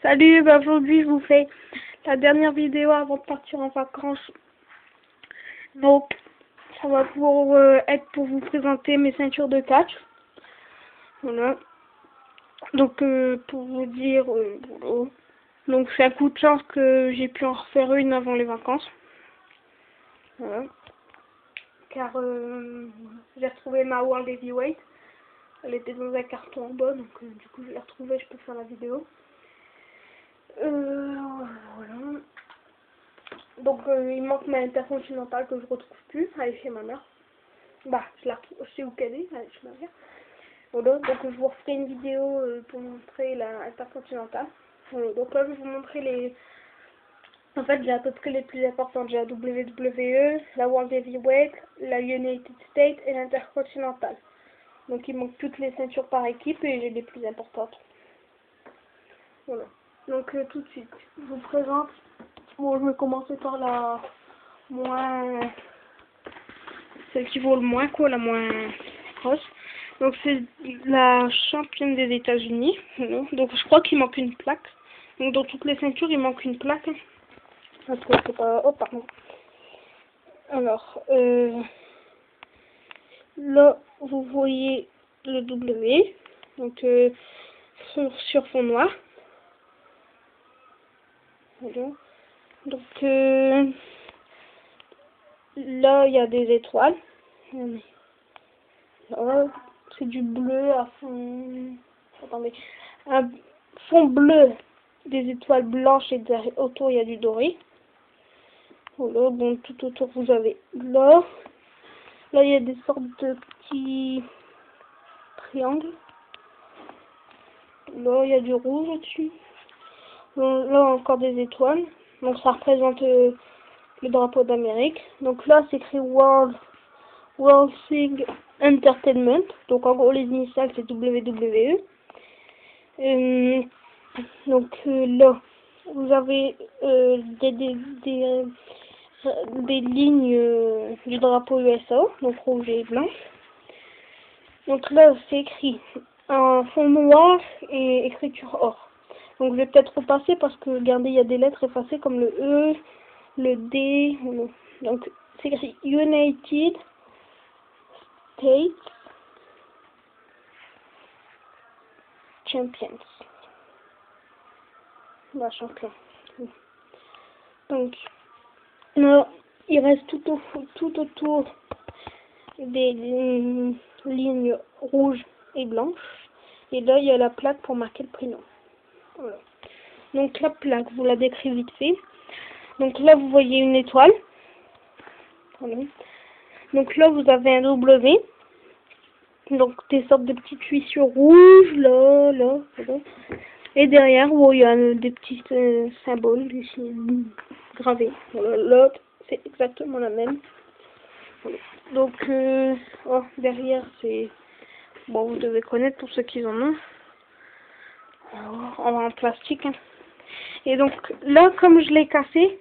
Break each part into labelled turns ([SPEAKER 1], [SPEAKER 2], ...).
[SPEAKER 1] Salut, aujourd'hui je vous fais la dernière vidéo avant de partir en vacances. Donc ça va pour être pour vous présenter mes ceintures de catch. Voilà. Donc pour vous dire, voilà. Donc c'est un coup de chance que j'ai pu en refaire une avant les vacances. Voilà. Car j'ai retrouvé ma World Heavyweight. Elle était dans un carton en bas, donc du coup je l'ai retrouvée, je peux faire la vidéo. Voilà. Donc il manque ma intercontinentale que je retrouve plus, elle est chez ma mère. Bah je la retrouve, je sais où qu'elle est, elle est chez ma mère. Voilà, donc je vous referai une vidéo pour montrer la intercontinentale. Voilà, donc là je vais vous montrer les... En fait j'ai à peu près les plus importantes. J'ai la WWE, la World Heavyweight, la United States et l'intercontinentale. Donc il manque toutes les ceintures par équipe et j'ai les plus importantes. Voilà. Donc tout de suite, je vous présente. Bon, je vais commencer par la moins... celle qui vaut le moins, quoi, la moins grosse. Donc c'est la championne des États-Unis. Donc je crois qu'il manque une plaque. Donc dans toutes les ceintures, il manque une plaque. Parce que c'est pas... Oh, pardon. Alors, là, vous voyez le W. Donc sur fond noir. Voilà. Donc là, il y a des étoiles. Là, c'est du bleu à fond... Attendez. Un fond bleu, des étoiles blanches et derrière, autour, il y a du doré. Voilà, bon, tout autour, vous avez l'or. Là, il y a des sortes de petits triangles. Là, il y a du rouge au-dessus. Là, encore des étoiles. Donc, ça représente le drapeau d'Amérique. Donc là, c'est écrit World Thing Entertainment. Donc en gros, les initiales, c'est WWE. Donc là, vous avez des lignes du drapeau USA, donc rouge et blanc. Donc là, c'est écrit un fond noir et écriture or. Donc je vais peut-être repasser parce que regardez, il y a des lettres effacées comme le E, le D. Donc c'est écrit United States Champions. La champion. Donc là, il reste tout autour des lignes rouges et blanches. Et là, il y a la plaque pour marquer le prénom. Voilà. Donc la plaque, vous la décris vite fait. Donc là, vous voyez une étoile. Voilà. Donc là, vous avez un W. Donc des sortes de petites fissures rouges, là. Voilà. Et derrière, il y a des petits symboles ici, gravés. Voilà. L'autre, c'est exactement la même. Voilà. Donc, derrière, c'est... Bon, vous devez connaître pour ceux qui en ont. Alors, en plastique. Hein. Et donc, là, comme je l'ai cassé,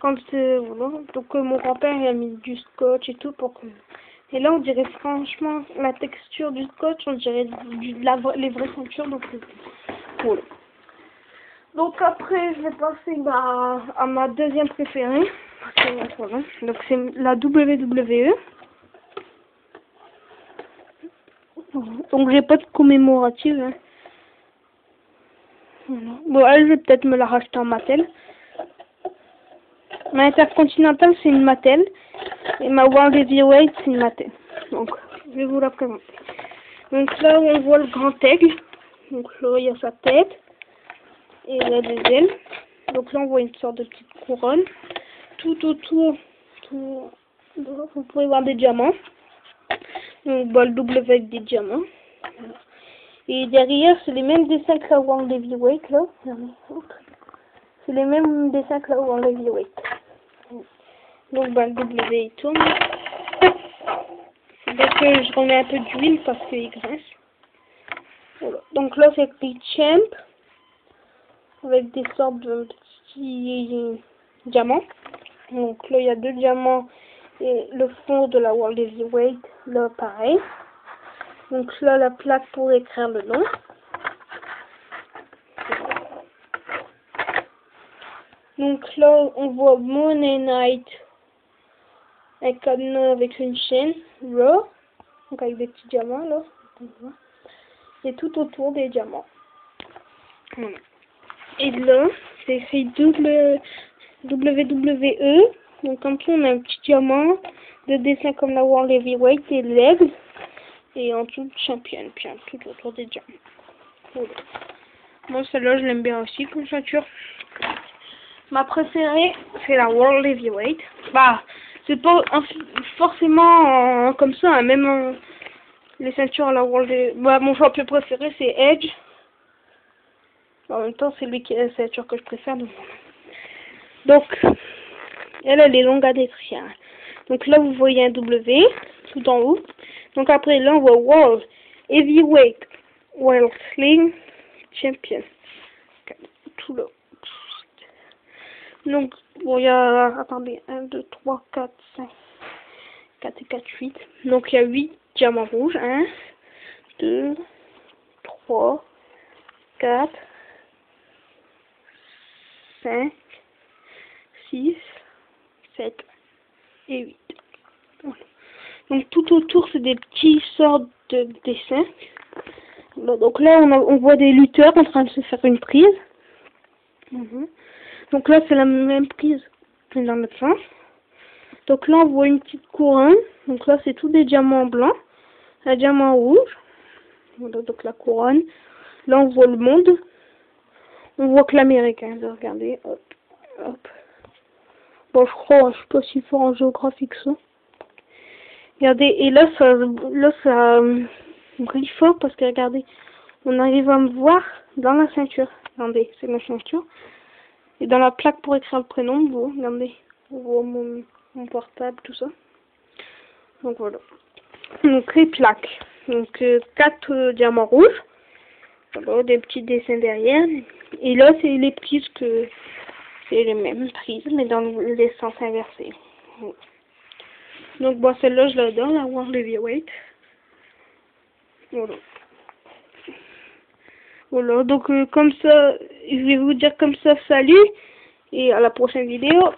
[SPEAKER 1] quand voilà, donc mon grand-père a mis du scotch et tout pour que... Et là, on dirait franchement la texture du scotch, on dirait les vraies ceintures. Donc, voilà. Donc après, je vais passer à ma deuxième préférée. Donc c'est la WWE. Donc j'ai pas de commémorative. Hein. Voilà. Bon, elle, je vais peut-être me la racheter en Mattel. Ma Intercontinentale, c'est une Mattel. Et ma World Heavyweight, c'est une Mattel. Donc, je vais vous la présenter. Donc là, on voit le grand aigle. Donc là, il y a sa tête. Et il y a des ailes. Donc là, on voit une sorte de petite couronne. Tout autour, vous pouvez voir des diamants. Donc, le W avec des diamants. Et derrière, c'est les mêmes dessins que la World Heavyweight, là. C'est les mêmes dessins que la World Heavyweight. Donc, le W, il tourne. Donc, je remets un peu d'huile parce qu'il grince. Voilà. Donc là, c'est écrit Champ. Avec des sortes de petits diamants. Donc là, il y a 2 diamants. Et le fond de la World Heavyweight, là, pareil. Donc là, la plaque pour écrire le nom. Donc là, on voit Money Night, un cadenas avec une chaîne, Raw, donc avec des petits diamants là, et tout autour des diamants. Voilà. Et là, c'est écrit WWE. Donc en dessous, on a un petit diamant de dessin comme la World Heavyweight et l'aigle. Et en dessous, champion, puis tout autour des diamants. Voilà. Moi, celle-là, je l'aime bien aussi comme ceinture. Ma préférée, c'est la World Heavyweight. Bah, c'est pas forcément comme ça, hein, même les ceintures à la World Heavyweight. Bah, mon champion préféré, c'est Edge. En même temps, c'est lui qui est la ceinture que je préfère. Donc elle est longue à décrire. Donc là, vous voyez un W tout en haut. Donc après, là, on voit World Heavyweight Wrestling Champion. Tout là. Donc, bon, il y a, attendez, 1, 2, 3, 4, 5, 4 et 4, 8. Donc, il y a 8 diamants rouges. 1, 2, 3, 4, 5, 6, 7 et 8. Voilà. Donc, tout autour, c'est des petits sortes de dessins. Donc là, on voit des lutteurs en train de se faire une prise. Donc là, c'est la même prise que dans l'autre sens. Donc là, on voit une petite couronne. Donc là, c'est tous des diamants blancs. Un diamant rouge. Voilà, donc la couronne. Là, on voit le monde. On voit que l'américain. Regardez. Hop, hop. Bon, je crois, je suis pas si fort en géographie que ça. Regardez, et là, ça brille fort parce que regardez, on arrive à me voir dans la ceinture. Regardez, c'est ma ceinture. Et dans la plaque pour écrire le prénom, bon, regardez, on voit mon portable, tout ça. Donc voilà. Donc les plaques. Donc 4 diamants rouges. Voilà, des petits dessins derrière. Et là, c'est les prises que c'est les mêmes prises, mais dans les sens inversés. Voilà. Donc bon, celle-là, je l'adore, la World Heavyweight. Voilà. Voilà, donc comme ça, je vais vous dire comme ça, salut, et à la prochaine vidéo.